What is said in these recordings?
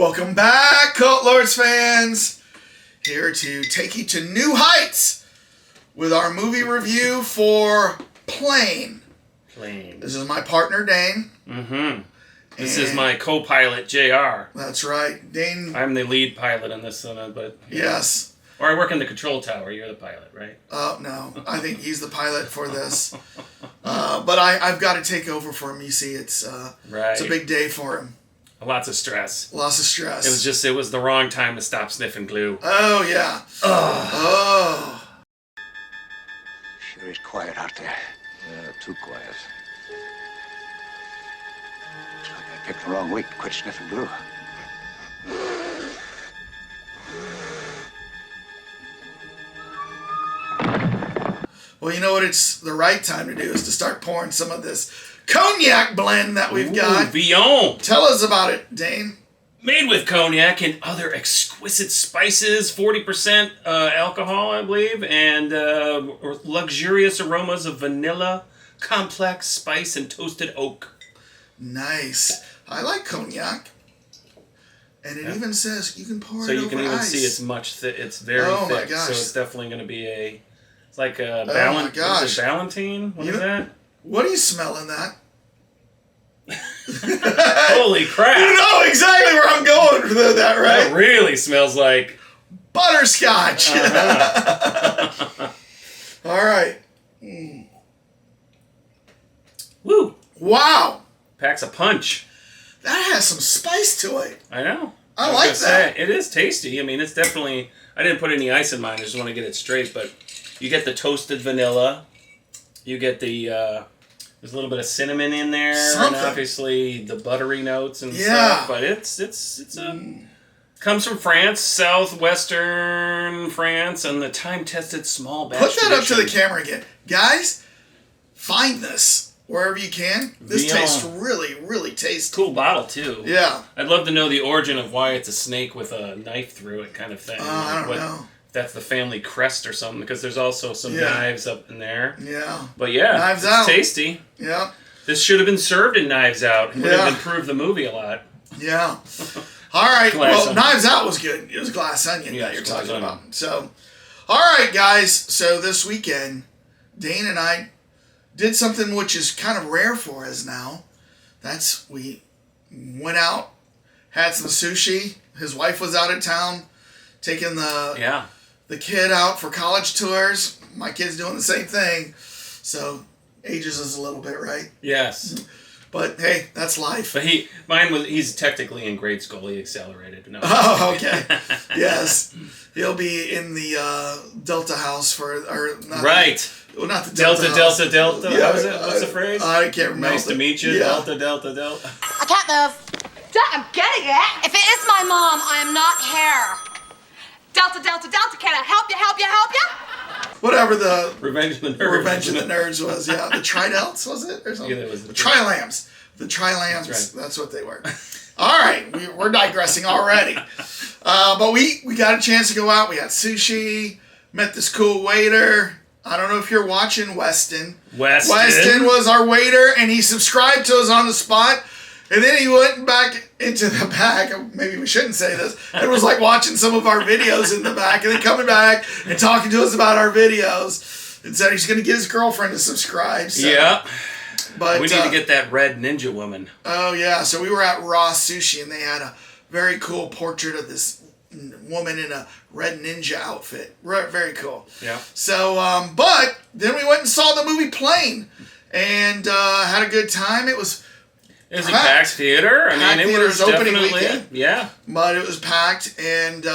Welcome back, Cult Lords fans. Here to take you to new heights with our movie review for Plane. This is my partner, Dane. Mm-hmm. This is my co-pilot, JR. That's right. Dane. I'm the lead pilot in this one, but... Yes. Or I work in the control tower. You're the pilot, right? No. I think he's the pilot for this. But I've got to take over for him. You see, it's a big day for him. Lots of stress. Lots of stress. It was the wrong time to stop sniffing glue. Oh, yeah. Oh. Sure is quiet out there. Yeah, too quiet. Looks like I picked the wrong week to quit sniffing glue. Well, you know what it's the right time to do is to start pouring some of this cognac blend that we've got. Villon. Tell us about it, Dane. Made with cognac and other exquisite spices, 40% alcohol, I believe, and luxurious aromas of vanilla, complex spice, and toasted oak. Nice. I like cognac. And it even says you can pour it over ice. So you can even see it's it's very thick. My gosh. So it's definitely going to be it's like a my gosh. Is it Ballantine? What is that? What do you smell in that? Holy crap. You know exactly where I'm going with that, right? That really smells like... butterscotch. All right. Woo. Wow. Packs a punch. That has some spice to it. I know. I like that. It is tasty. I mean, it's definitely... I didn't put any ice in mine. I just want to get it straight. But you get the toasted vanilla. You get the... there's a little bit of cinnamon in there. Something. And obviously the buttery notes and stuff. But it's comes from France, southwestern France, and the time-tested small batch. Put that up to the tradition. camera again. Guys, find this wherever you can. This tastes really, really tasty. Cool bottle, too. Yeah. I'd love to know the origin of why it's a snake with a knife through it kind of thing. I don't know. If that's the family crest or something, because there's also some knives up in there. Yeah. But yeah, Knives it's Out. tasty. Yeah. This should have been served in Knives Out. It would have improved the movie a lot. Yeah. All right. Glass onion. Knives Out was good. It was Glass Onion that you're talking about. So, all right, guys. So this weekend, Dane and I did something which is kind of rare for us now. We went out, had some sushi. His wife was out of town, taking the kid out for college tours. My kid's doing the same thing. So ages us a little bit, right? Yes. But hey, that's life. But he's technically in grade school. He accelerated. No. Oh, okay. Yes. He'll be in the Delta house Right. Well, not the Delta. Yeah, How was it? What's the phrase? I can't remember. Nice to meet you. Yeah. Delta. I can't move. I'm getting it. If it is my mom, I am not here. Delta. Can I help you? Whatever the Revenge of the Nerds. Revenge of the Nerds was, yeah. The Tridelts, was it? Or something? Yeah, that was the Trilambs. The Trilambs, that's what they were. All right, we're digressing already. But we got a chance to go out. We had sushi, met this cool waiter. I don't know if you're watching, Weston. Weston was our waiter, and he subscribed to us on the spot. And then he went back into the back. Maybe we shouldn't say this. It was like watching some of our videos in the back, and then coming back and talking to us about our videos. And said he's going to get his girlfriend to subscribe. So. Yeah. But we need to get that red ninja woman. Oh, yeah. So we were at Raw Sushi, and they had a very cool portrait of this woman in a red ninja outfit. Very cool. Yeah. So, but then we went and saw the movie Plane, and had a good time. It was a packed theater. It was opening definitely weekend. Yeah. But it was packed, and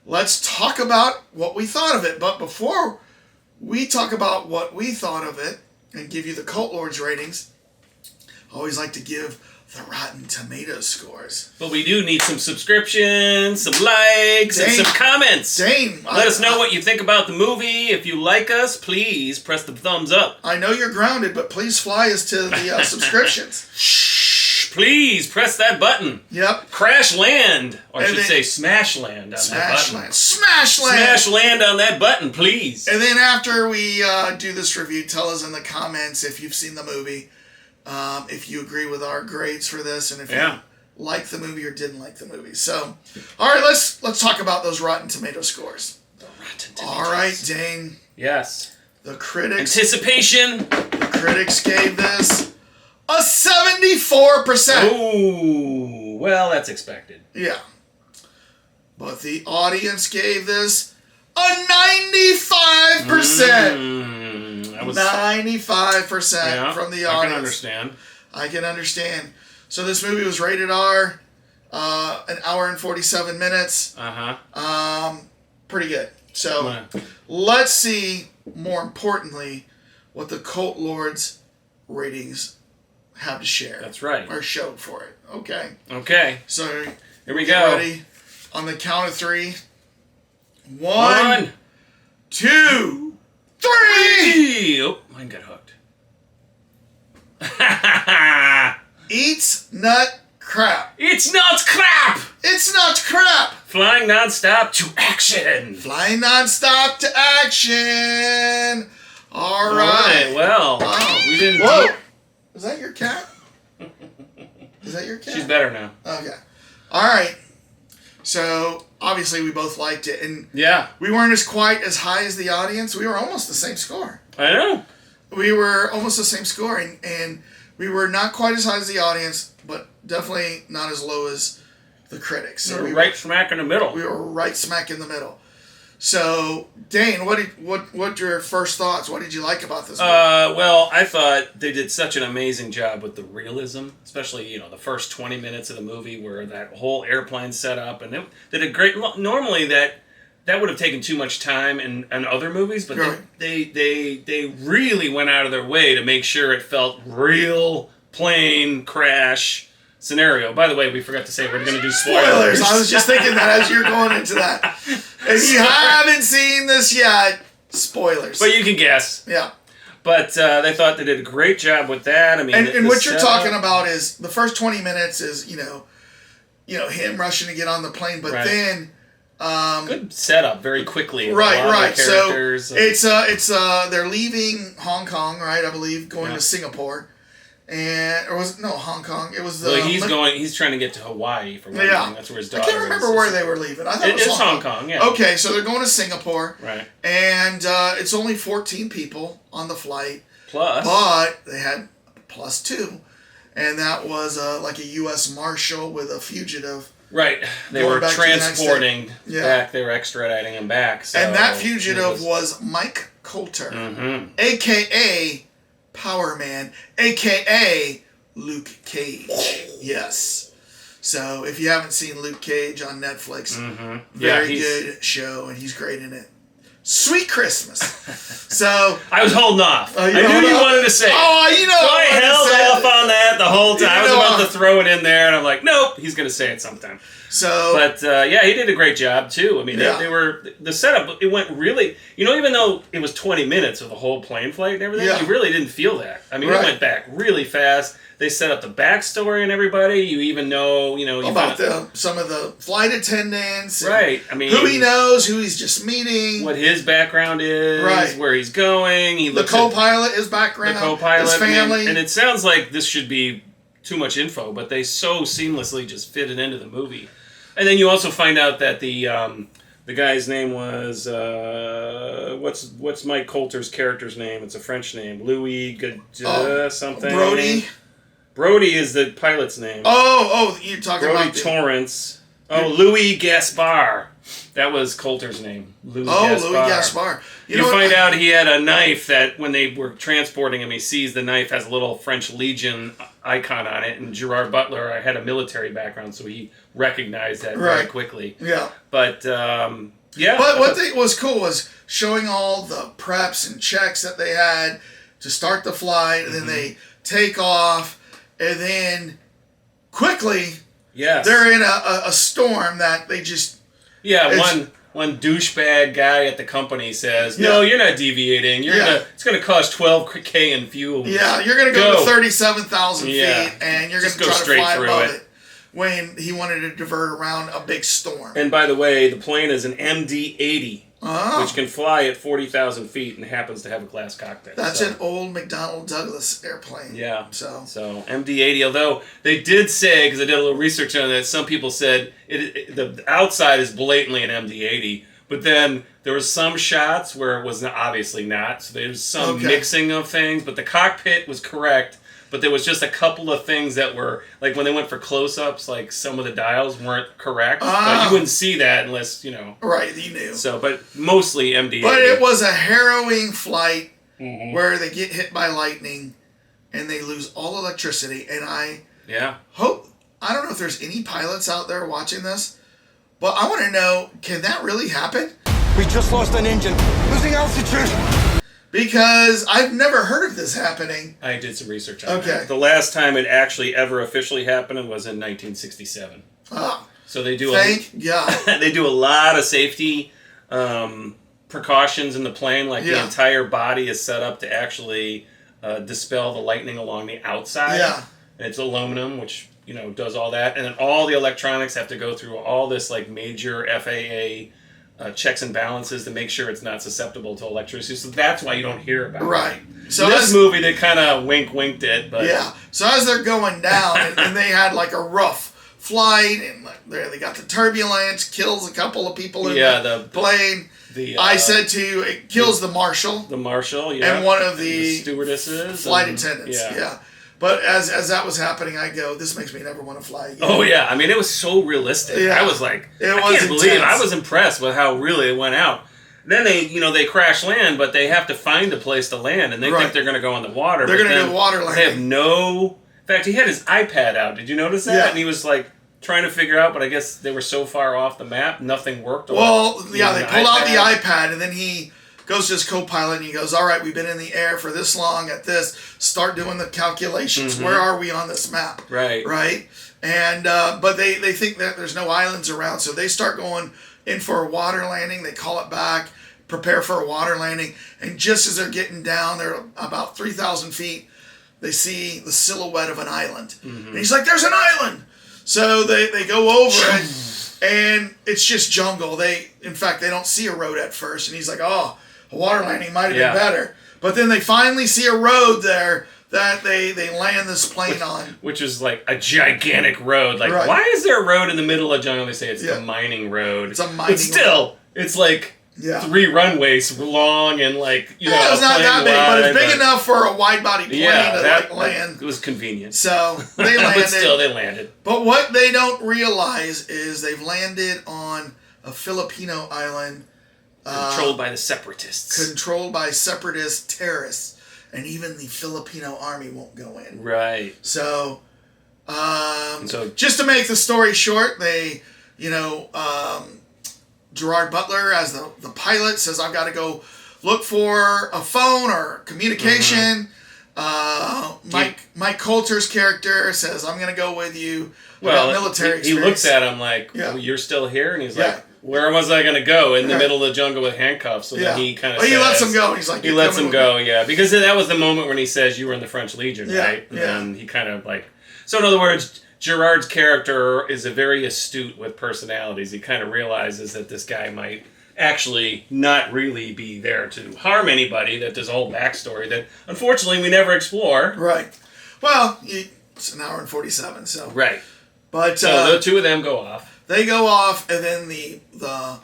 let's talk about what we thought of it. But before we talk about what we thought of it and give you the Cult Lords ratings, I always like to give the Rotten Tomatoes scores. But we do need some subscriptions, some likes, and some comments. Dane, let us know what you think about the movie. If you like us, please press the thumbs up. I know you're grounded, but please fly us to the subscriptions. Shh! Please press that button. Yep. Crash land, or I should say smash land on that button. Smash land. Smash land on that button, please. And then after we do this review, tell us in the comments if you've seen the movie. If you agree with our grades for this, and if you liked the movie or didn't like the movie. So, all right, let's talk about those Rotten Tomato scores. The Rotten Tomatoes. All right, Dane. Yes. The critics. Anticipation. The critics gave this a 74%. Ooh, well, that's expected. Yeah. But the audience gave this a 95%. That was 95% from the audience. I can understand. I can understand. So this movie was rated R, an hour and 47 minutes. Pretty good. So let's see, more importantly, what the Cult Lords ratings have to share. That's right. Or showed for it. Okay. Okay. So here we go. Ready? On the count of three. One, 2, 3. Oh, mine got hooked. Eats nut crap. It's not crap! It's not crap. Flying nonstop to action. Flying nonstop to action. All right. Well, we didn't. Whoa. Is that your cat? Is that your cat? She's better now. Okay. All right. So obviously we both liked it, and yeah, we weren't as quite as high as the audience. We were almost the same score. I know. We were almost the same score, and we were not quite as high as the audience, but definitely not as low as the critics. So we were right smack in the middle. We were right smack in the middle. So, Dane, what your first thoughts? What did you like about this movie? Well, I thought they did such an amazing job with the realism, especially the first 20 minutes of the movie where that whole airplane set up, and they did a great. Normally that would have taken too much time in other movies, but right. they really went out of their way to make sure it felt real plane crash scenario. By the way, we forgot to say we're going to do spoilers. I was just thinking that as you're going into that. If you haven't seen this yet, spoilers. But you can guess. Yeah. But they thought they did a great job with that. I mean, and what you're talking about is the first 20 minutes is him rushing to get on the plane, but then good setup very quickly. Right. So it's they're leaving Hong Kong, right? I believe going to Singapore. Or was it Hong Kong? It was the. Well, he's trying to get to Hawaii for one thing. That's where his daughter is. I can't remember where they were leaving. I thought it was Hong Kong. Yeah. Okay, so they're going to Singapore. Right. And it's only 14 people on the flight. Plus. But they had +2, and that was like a U.S. Marshal with a fugitive. Right. They were transporting back. They were extraditing him back. So and that fugitive was Mike Coulter, a.k.a. Power Man, a.k.a. Luke Cage. Yes. So if you haven't seen Luke Cage on Netflix, very good show, and he's great in it. Sweet Christmas. So I was holding off. I knew you wanted to say it. Oh, So I held off on that the whole time. I was about to throw it in there, and I'm like, nope, he's going to say it sometime. So, but he did a great job too. I mean, they were the setup. It went really, even though it was 20 minutes of the whole plane flight and everything, you really didn't feel that. I mean, it went back really fast. They set up the backstory and everybody. You even know, about some of the flight attendants, right? I mean, who he knows, who he's just meeting, what his background is, right? Where he's going. The co-pilot, his background, the co-pilot, his family, and it sounds like this should be too much info, but they so seamlessly just fit it into the movie. And then you also find out that the guy's name was what's Mike Coulter's character's name? It's a French name, Louis something. Brody. Brody is the pilot's name. Oh, you're talking Brody about Torrance. Louis Gaspar. That was Coulter's name. Louis Gaspar. You find out he had a knife that when they were transporting him, he sees the knife has a little French Legion icon on it, and Gerard Butler had a military background, so he recognized that very quickly. Yeah. But, But what was cool was showing all the preps and checks that they had to start the flight, and then they take off, and then quickly they're in a storm that they just... One douchebag guy at the company says, "No, you're not deviating. It's gonna cost $12K in fuel. Yeah, you're gonna go to 37,000 feet, and you're gonna go try straight to fly through above it." When he wanted to divert around a big storm. And by the way, the plane is an MD-80. which can fly at 40,000 feet and happens to have a glass cockpit. That's an old McDonnell Douglas airplane. Yeah. So MD-80, although they did say, because I did a little research on that, some people said the outside is blatantly an MD-80, but then there was some shots where it was obviously not. So there was some mixing of things, but the cockpit was correct. But there was just a couple of things that were, like when they went for close-ups, like some of the dials weren't correct. But you wouldn't see that unless, Right, you knew. So, but mostly MD-80. But it was a harrowing flight where they get hit by lightning and they lose all electricity. And I don't know if there's any pilots out there watching this, but I want to know, can that really happen? We just lost an engine. Losing altitude. Because I've never heard of this happening. I did some research on that. The last time it actually ever officially happened was in 1967. Oh, so they do thank God. They do a lot of safety precautions in the plane. Like the entire body is set up to actually dispel the lightning along the outside. Yeah. And it's aluminum, which does all that, and then all the electronics have to go through all this like major FAA checks and balances to make sure it's not susceptible to electricity. So that's why you don't hear about it. Right. So this movie, they kind of winked it. But yeah. So as they're going down, and they had like a rough flight, and they got the turbulence, kills a couple of people in the plane. I said to you, it kills the marshal. The marshal, yeah. And one of the stewardesses. Flight attendants, yeah. But as that was happening, I go, this makes me never want to fly again. Oh, yeah. I mean, it was so realistic. Yeah. I was like, I can't believe it. I was impressed with how really it went out. Then they crash land, but they have to find a place to land, and they think they're going to go in the water. They're going to do water landing. They have no... In fact, he had his iPad out. Did you notice that? Yeah. And he was like trying to figure out, but I guess they were so far off the map, nothing worked. Well, they pulled out the iPad, and then he goes to his co-pilot and he goes, all right, we've been in the air for this long at this. Start doing the calculations. Where are we on this map? Right. Right? And but they think that there's no islands around, so they start going in for a water landing. They call it back, prepare for a water landing. And just as they're getting down, they're about 3,000 feet, they see the silhouette of an island. And he's like, there's an island! So they go over it, and it's just jungle. In fact, they don't see a road at first. And he's like, oh, a water landing might have been better. But then they finally see a road there that they land this plane on. Which is like a gigantic road. Like, why is there a road in the middle of jungle? They say it's the mining road. It's a mining road. But still, it's like 3 runways long and like, it's not that big, but it's big enough for a wide-body plane to land. It was convenient. So they landed. But still, they landed. But what they don't realize is they've landed on a Filipino island controlled by the separatists. Controlled by separatist terrorists. And even the Filipino army won't go in. Right. So just to make the story short, they, Gerard Butler, as the pilot, says, I've got to go look for a phone or communication. Mike Coulter's character says, I'm going to go with you. Well, military he looks at him like, well, you're still here? And he's like, where was I going to go? In the middle of the jungle with handcuffs. So then he kind of he lets him go. He's like, he lets him go, because that was the moment when he says, you were in the French Legion, right? And then he kind of like... So in other words, Gerard's character is a very astute with personalities. He kind of realizes that this guy might actually not really be there to harm anybody, that there's a whole backstory that, unfortunately, we never explore. Right. Well, it's an hour and 47, so... Right. But so the two of them go off. They go off, and then the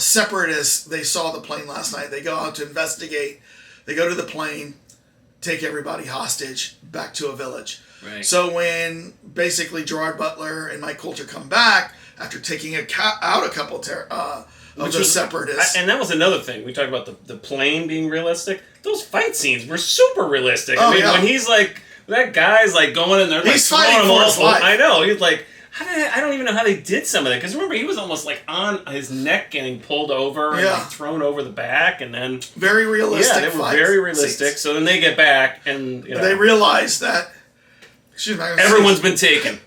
separatists, they saw the plane last night. They go out to investigate. They go to the plane, take everybody hostage, back to a village. Right. So when basically Gerard Butler and Mike Coulter come back, after taking out a couple of the separatists. And that was another thing. We talked about the plane being realistic. Those fight scenes were super realistic. I mean, when he's like... That guy's like going in there, like fighting for his life. I know. He's like, I don't even know how they did some of that. Because remember, he was almost like on his neck getting pulled over and like thrown over the back, and then very realistic. Yeah, they were very realistic. So then they get back, and they realize that everyone's been taken.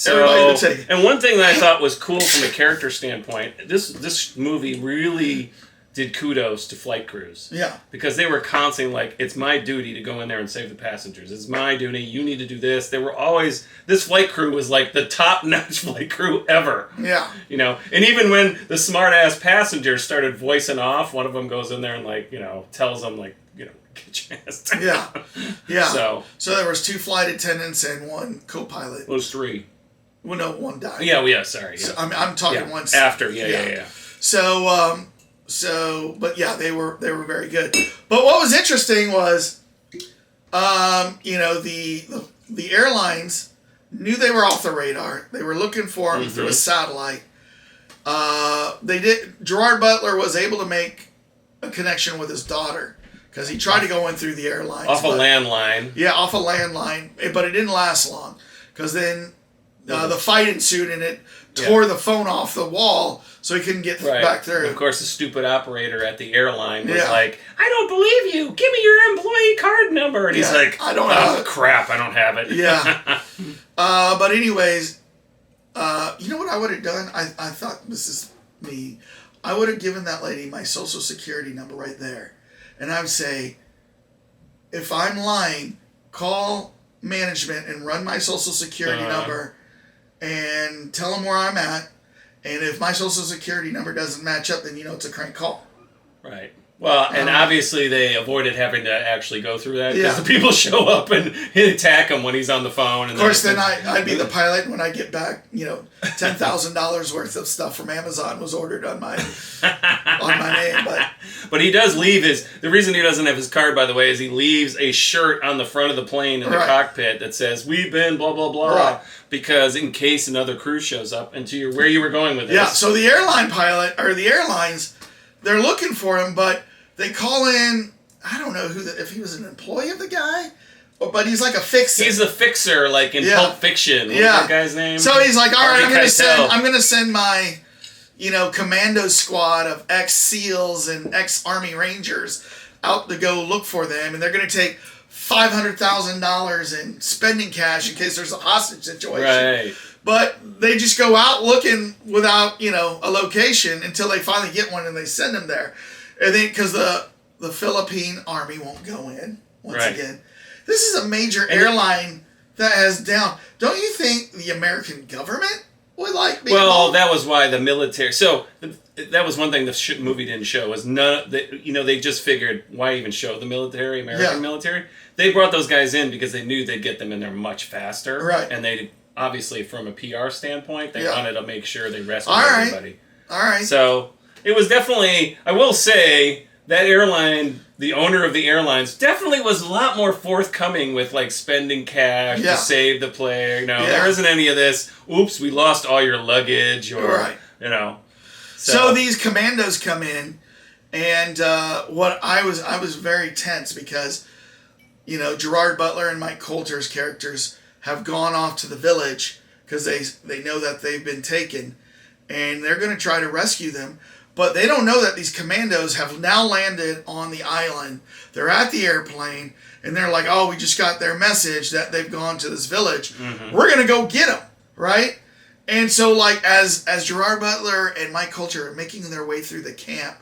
Everybody's been taken. And one thing that I thought was cool from a character standpoint, this movie really did kudos to flight crews. Yeah. Because they were constantly like, it's my duty to go in there and save the passengers. It's my duty. You need to do this. They were always, this flight crew was like the top-notch flight crew ever. Yeah. You know, and even when the smart-ass passengers started voicing off, one of them goes in there and like, you know, tells them like, you know, get your ass down. Yeah. Yeah. So there was 2 flight attendants and 1 co-pilot. it was 3. Well, no, 1 died. Yeah, well, yeah, sorry. Yeah. So, I'm talking one after. Yeah. So, but yeah, they were very good. But what was interesting was, you know, the airlines knew they were off the radar. They were looking for them through a satellite. Gerard Butler was able to make a connection with his daughter because he tried to go in through the airlines. Off a landline. Yeah, off a landline, but it didn't last long because then the fight ensued and it tore the phone off the wall so he couldn't get back through. Of course, the stupid operator at the airline was like, I don't believe you. Give me your employee card number. And he's like, I don't have it. Crap, I don't have it. Yeah. But anyways, you know what I would have done? I thought, this is me. I would have given that lady my social security number right there. And I would say, if I'm lying, call management and run my social security number and tell them where I'm at. And if my social security number doesn't match up, then you know it's a crank call. Right. Well, and obviously they avoided having to actually go through that because the people show up and attack him when he's on the phone. And of course, then I'd be the pilot when I get back. You know, $10,000 worth of stuff from Amazon was ordered on my name. But he does leave the reason he doesn't have his card, by the way, is he leaves a shirt on the front of the plane in the cockpit that says, we've been blah, blah, blah. Right. Because in case another crew shows up, and to where you were going with this. Yeah, so the airline pilot, or the airlines, they're looking for him, but they call in, I don't know if he was an employee of the guy, but he's like a fixer. He's a fixer, like in Pulp Fiction. What's that guy's name? So he's like, all right, I'm gonna send my, you know, commando squad of ex-SEALs and ex-Army Rangers out to go look for them, and they're gonna take $500,000 in spending cash in case there's a hostage situation. Right. But they just go out looking without, you know, a location until they finally get one and they send them there. And then, because the Philippine Army won't go in, once again. This is a major airline that has down. Don't you think the American government would like be involved? That was why the military. So that was one thing the movie didn't show. Was they just figured, why even show the military, American military? They brought those guys in because they knew they'd get them in there much faster. Right. And they obviously, from a PR standpoint, they wanted to make sure they rescued everybody. All right. So it was definitely, I will say, that airline, the owner of the airlines, definitely was a lot more forthcoming with like spending cash to save the player. You know, there isn't any of this, oops, we lost all your luggage, or, you know. So these commandos come in, and what I was very tense because, you know, Gerard Butler and Mike Coulter's characters have gone off to the village because they know that they've been taken, and they're going to try to rescue them. But they don't know that these commandos have now landed on the island. They're at the airplane, and they're like, oh, we just got their message that they've gone to this village. Mm-hmm. We're going to go get them, right? And so, like, as Gerard Butler and Mike Coulter are making their way through the camp,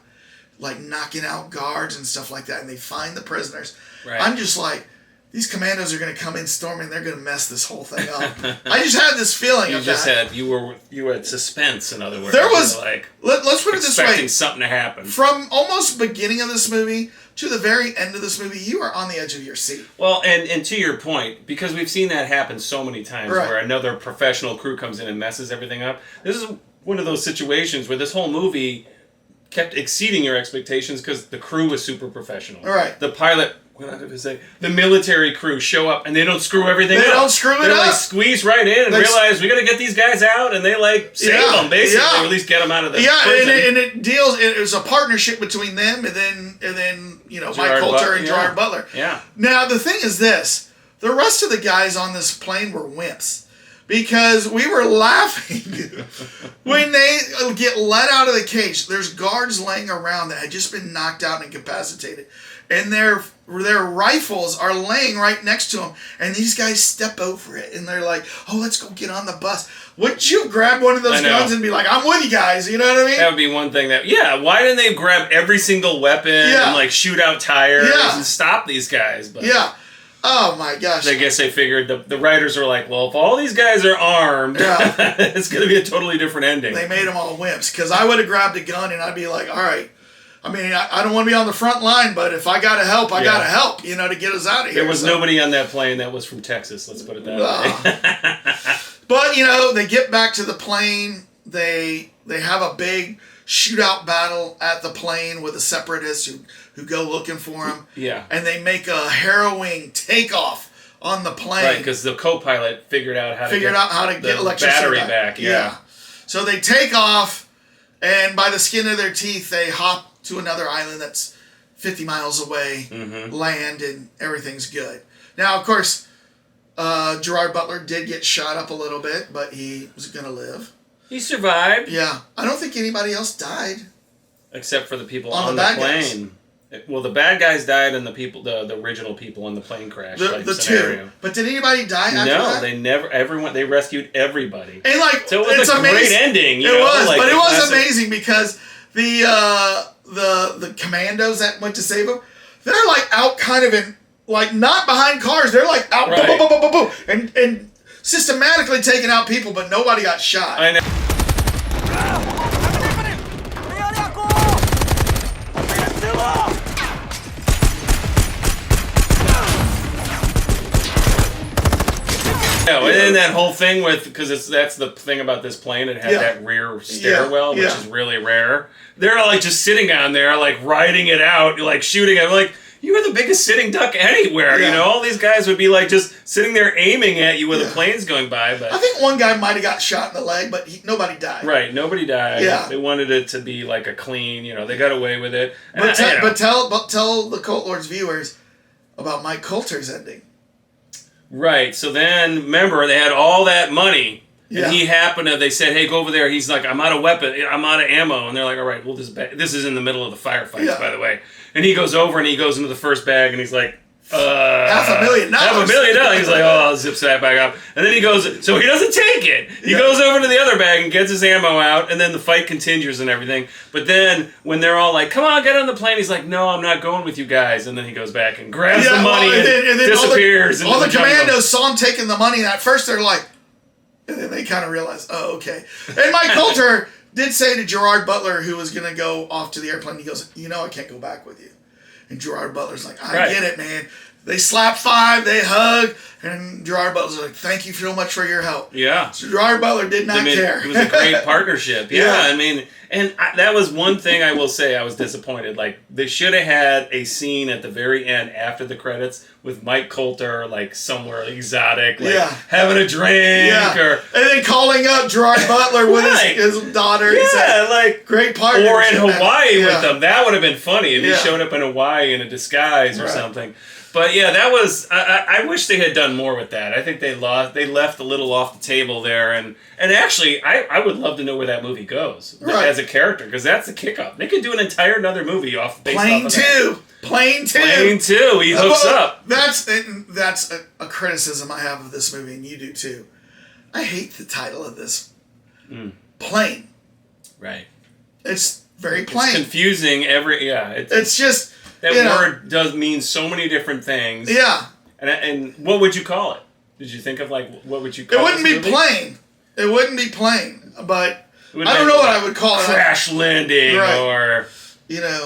like knocking out guards and stuff like that, and they find the prisoners, I'm just like, these commandos are going to come in storming. They're going to mess this whole thing up. I just had this feeling of that. You were at suspense. In other words, there was like let's put it this way: expecting something to happen. From almost beginning of this movie to the very end of this movie, you are on the edge of your seat. Well, and to your point, because we've seen that happen so many times, where another professional crew comes in and messes everything up. This is one of those situations where this whole movie kept exceeding your expectations because the crew was super professional. Right. The pilot. What did I say? The military crew show up and they don't screw everything up. They don't screw it up. They like squeeze right in and realize we got to get these guys out, and they like save them basically, or at least get them out of the prison. and it was a partnership between them and then you know, Mike Coulter and Gerard Butler. Yeah. Now the thing is this: the rest of the guys on this plane were wimps. Because we were laughing when they get let out of the cage. There's guards laying around that had just been knocked out and incapacitated. And they're their rifles are laying right next to them, and these guys step over it, and they're like, "Oh, let's go get on the bus." Wouldn't you grab one of those guns and be like, "I'm with you guys"? You know what I mean? That would be one thing that. Yeah. Why didn't they grab every single weapon and like shoot out tires and stop these guys? But yeah. Oh my gosh. I guess they figured the writers were like, well, if all these guys are armed, it's going to be a totally different ending. They made them all wimps, because I would have grabbed a gun and I'd be like, all right. I mean, I don't want to be on the front line, but if I got to help, I got to help, to get us out of here. There was nobody on that plane that was from Texas, let's put it that way. But, they get back to the plane. They have a big shootout battle at the plane with the separatists who go looking for him. Yeah. And they make a harrowing takeoff on the plane. Right, because the co-pilot figured out how to get electricity battery back. Yeah. So they take off, and by the skin of their teeth, they hop to another island that's 50 miles away, land, and everything's good. Now, of course, Gerard Butler did get shot up a little bit, but he was going to live. He survived. Yeah. I don't think anybody else died. Except for the people on the plane. Well, the bad guys died, and the original people on the plane crash the scenario. Two. But did anybody die after that? No, they never. They rescued everybody. And so it was a great ending. It was amazing because the commandos that went to save him, they're like out kind of in not behind cars. They're like out and systematically taking out people, but nobody got shot. I know. No, and then that whole thing because that's the thing about this plane, it had that rear stairwell, which is really rare. They're like just sitting on there, like riding it out, like shooting it. Like, you were the biggest sitting duck anywhere. All these guys would be like just sitting there aiming at you with the planes going by. But I think one guy might have got shot in the leg, but nobody died. Right, nobody died. Yeah. They wanted it to be like a clean, they got away with it. But tell the Cult Lords viewers about Mike Coulter's ending. Right, so then, remember, they had all that money, and they said, hey, go over there. He's like, I'm out of weapon, I'm out of ammo. And they're like, all right, well, this is in the middle of the firefights, by the way. And he goes over, and he goes into the first bag, and he's like, $500,000. $500,000. He's like, oh, I'll zip that back up. And then he goes, so he doesn't take it. He goes over to the other bag and gets his ammo out, and then the fight continues and everything. But then, when they're all like, come on, get on the plane, he's like, no, I'm not going with you guys. And then he goes back and grabs the money and then disappears. All the commandos saw him taking the money, and at first they're like, and then they kind of realize, oh, okay. And Mike Coulter did say to Gerard Butler, who was going to go off to the airplane, he goes, I can't go back with you. And Gerard Butler's like, I get it, man. They slap five, they hug, and Gerard Butler's like, thank you so much for your help. Yeah. So Gerard Butler did not care. It was a great partnership. Yeah. That was one thing I will say I was disappointed. Like, they should have had a scene at the very end after the credits with Mike Coulter, like, somewhere exotic, like, having a drink. And then calling up Gerard Butler with his daughter. Yeah, like, great partnership. Or in Hawaii with them. That would have been funny if he showed up in Hawaii in a disguise or something. But yeah, that was. I wish they had done more with that. I think they left a little off the table there, and actually, I would love to know where that movie goes as a character, because that's the kick up. They could do an entire another movie based Plane off of 2. that. Plane 2. Plane 2. He hooks up. That's a criticism I have of this movie, and you do too. I hate the title of this. Plane. Right. It's very plain. It's confusing. It's just. That word does mean so many different things. Yeah. And what would you call it? Did you think of, like, what would you call it? It wouldn't be plain. It wouldn't be plain. But I don't know what I would call it. Crash landing or...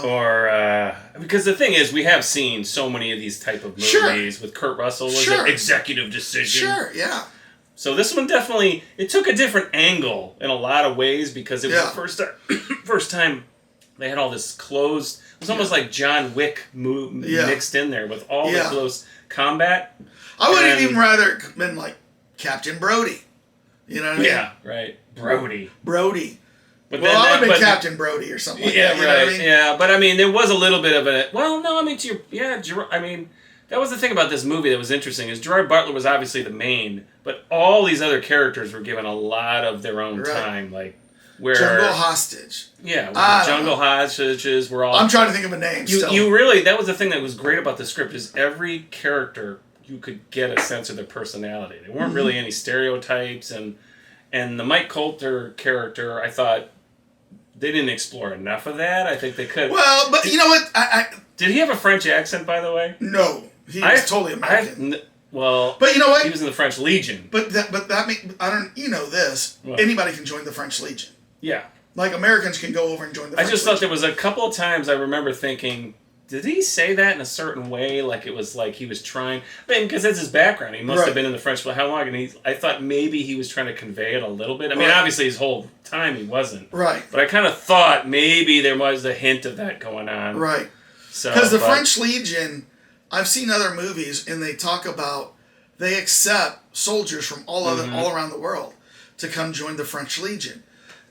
Or... because the thing is, we have seen so many of these type of movies with Kurt Russell. Was an executive decision. Sure, yeah. So this one definitely... It took a different angle in a lot of ways because it was the first time they had all this closed... It was almost like John Wick mixed in there with all the close combat. I would have even rather been like Captain Brody. You know what I mean? Yeah, right. Brody. But I would have been Captain Brody or something like that. Yeah, right. I mean? Yeah, but I mean, there was a little bit of a... Well, no, I mean, that was the thing about this movie that was interesting, is Gerard Butler was obviously the main, but all these other characters were given a lot of their own time, like... where Jungle Hostage. Yeah, Jungle Hostages were all. I'm trying to think of a name. You really, that was the thing that was great about the script, is every character you could get a sense of their personality. There weren't really any stereotypes, and the Mike Coulter character, I thought they didn't explore enough of that. I think they could. Well, but you know what? Did he have a French accent, by the way? No, he was totally American. But you know what? He was in the French Legion. But that mean, I don't. You know this. What? Anybody can join the French Legion. Yeah. Like Americans can go over and join the French I just thought Legion. there was a couple of times I remember thinking, did he say that in a certain way? Like it was like he was trying. I mean, because that's his background. He must have been in the French. How long? And I thought maybe he was trying to convey it a little bit. I mean, obviously his whole time he wasn't. Right. But I kind of thought maybe there was a hint of that going on. Right. So because the French Legion, I've seen other movies and they talk about they accept soldiers from all around the world to come join the French Legion.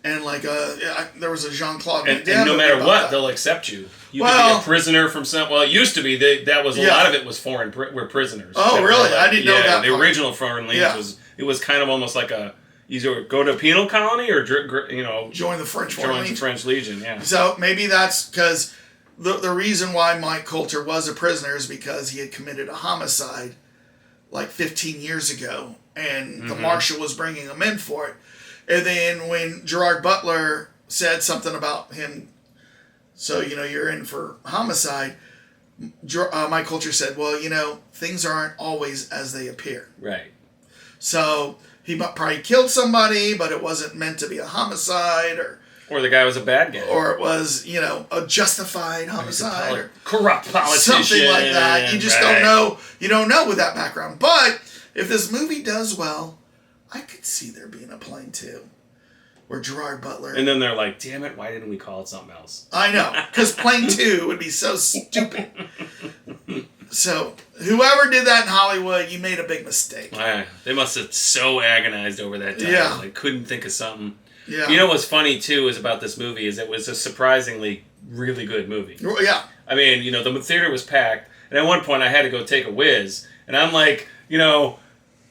And like there was a Jean-Claude Van Damme and no matter what, that. they'll accept you. You could be a prisoner from some. Well, it used to be that was a lot of it was foreign. Were prisoners. Oh, really? I didn't know that. The original Foreign Legion was kind of almost like a either go to a penal colony or join the French Legion. Yeah. So maybe that's because the reason why Mike Coulter was a prisoner is because he had committed a homicide like 15 years ago, and the marshal was bringing him in for it. And then when Gerard Butler said something about him, so, you're in for homicide, Mike Coulter said, well, things aren't always as they appear. Right. So he probably killed somebody, but it wasn't meant to be a homicide, or the guy was a bad guy. Or it was, a justified homicide. Or corrupt politician. Something like that. You just don't know. You don't know with that background. But if this movie does well, I could see there being a Plane 2 where Gerard Butler... And then they're like, damn it, why didn't we call it something else? I know, because Plane 2 would be so stupid. So, whoever did that in Hollywood, you made a big mistake. They must have so agonized over that title. Yeah. They couldn't think of something. Yeah. You know what's funny, too, is about this movie is it was a surprisingly really good movie. Yeah. I mean, the theater was packed, and at one point I had to go take a whiz, and I'm like,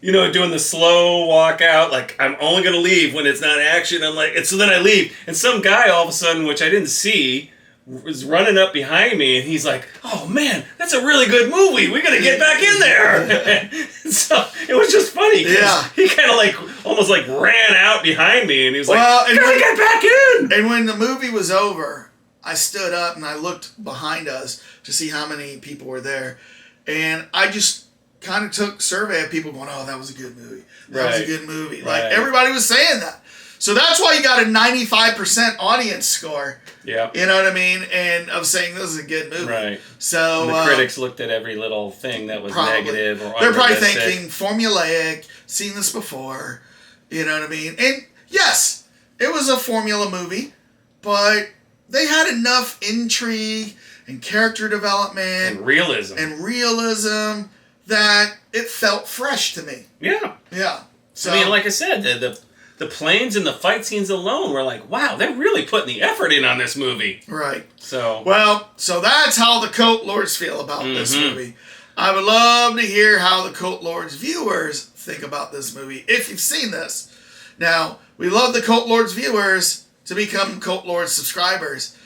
doing the slow walk out, like, I'm only going to leave when it's not action. I'm like, and so then I leave, and some guy all of a sudden, which I didn't see, was running up behind me, and he's like, oh man, that's a really good movie. We got to get back in there. So it was just funny. Yeah. He kind of almost ran out behind me, and he was gotta get back in. And when the movie was over, I stood up and I looked behind us to see how many people were there. And I just kind of took survey of people going, oh, that was a good movie. That was a good movie. Like, everybody was saying that. So that's why you got a 95% audience score. Yeah. You know what I mean? And of saying this is a good movie. Right. So and the critics looked at every little thing that was negative or they're probably thinking formulaic, seen this before. You know what I mean? And yes, it was a formula movie, but they had enough intrigue and character development and realism that it felt fresh to me. Yeah. Yeah. So, I mean, like I said, the planes and the fight scenes alone were like, wow, they're really putting the effort in on this movie. Right. So that's how the Coat Lords feel about this movie. I would love to hear how the Coat Lords viewers think about this movie, if you've seen this. Now, we love the Coat Lords viewers to become Coat Lords subscribers.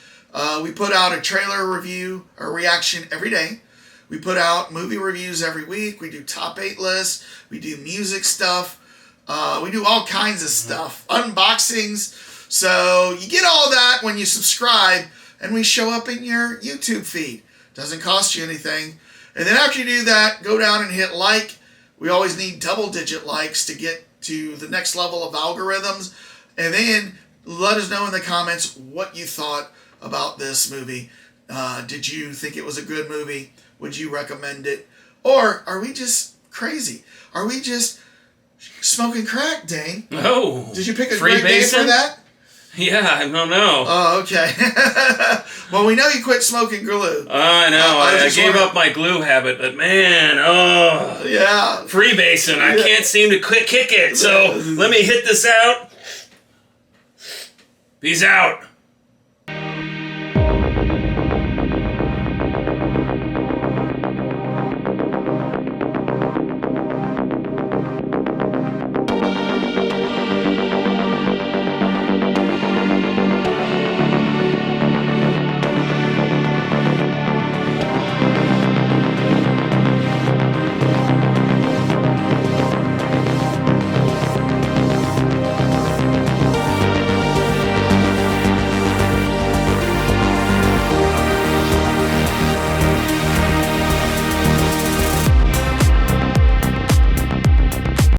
We put out a trailer review or reaction every day. We put out movie reviews every week. We do top 8 lists. We do music stuff. We do all kinds of stuff. Unboxings. So you get all that when you subscribe, and we show up in your YouTube feed. Doesn't cost you anything. And then after you do that, go down and hit like. We always need double-digit likes to get to the next level of algorithms. And then let us know in the comments what you thought about this movie. Did you think it was a good movie? Would you recommend it? Or are we just crazy? Are we just smoking crack, Dane? No. Did you pick a great day for that? Yeah, I don't know. Oh, okay. Well, we know you quit smoking glue. I know. I gave up my glue habit, but man, yeah. Freebasing. I can't seem to kick it, so let me hit this out. Peace out.